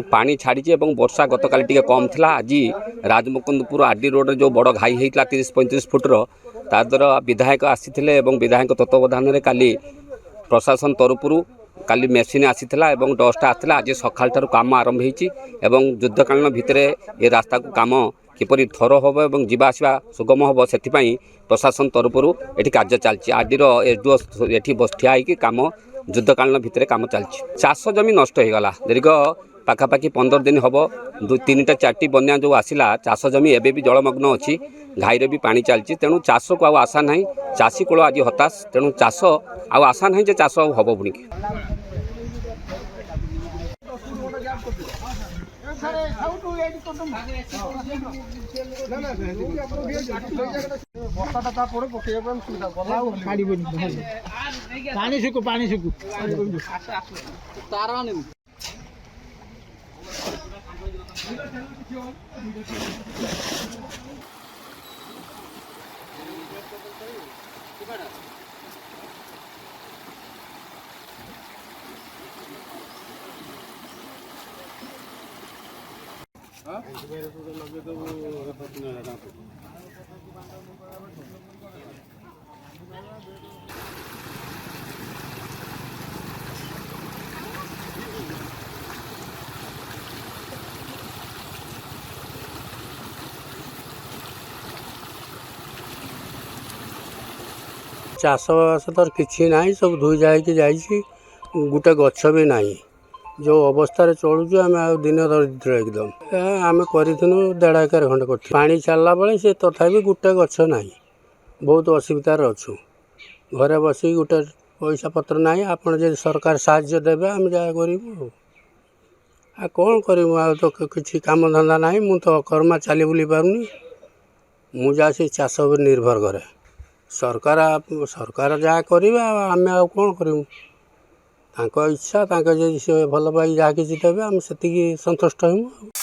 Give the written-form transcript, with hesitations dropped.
पानी छाड़ी वर्षा गतकाली टिके कम थिला। आज राजमुकुंदपुर आरडी रोड जो बड़ घाई होता 30-35 फुटर तादर विधायक आसीथिले एवं विधायक तत्वावधान में काली प्रशासन तरफ काली मेसीन आसीथिला एवं डस्ट आसीथिला। आज सकाळ ठारू काम आरंभ होईची एवं युद्धकालीन भितर ए रास्ता को काम किपरि थर होबो एवं जीवा आसीबा सुगम होबो सेथिपाई प्रशासन तरफ एठी कार्य चलछि। आरडीर एसडीओ एठी बस्ठिया होईकी काम युद्धकालीन भितर काम चलछि। चाष जमी नष्ट हो गला दीर्घ पाखापाखि 15 दिन हम 2-3टा 4टी बन्या जो आसला चाष जमी एबे भी जलमग्न अच्छी घाईरे भी पानी चलती तेणु चाष को आउ आशा ना चाषी कूल आज हताश तेणु चाष आउ आशा ना जे चाष हम पुणी पानी सुकु चाषबास तो किसी ना सब धोई जाए गोटे गछ भी ना जो अवस्था चलुचु आम दिन दरिद्र एकदम आम करूँ 1.5 एकर खंड कर पानी छाड़ा बेले से तथापि गोटे गछ ना बहुत असुविधार अच्छु घरे बस गोटे पैसा पत्र ना आपड़ जो सरकार साहाय्य देवे आम जहाँ करूँ आ कौन करूँ आ तो किसी काम धंदा ना मु तो कर्मा चली बुली पारूनी मु जा से चाष पर निर्भर करे सरकार जहाँ करेंगे आम आ कौन करूँ इच्छा जो भल पाई जहाँ किसी देवे आम से संतुष्ट हूँ।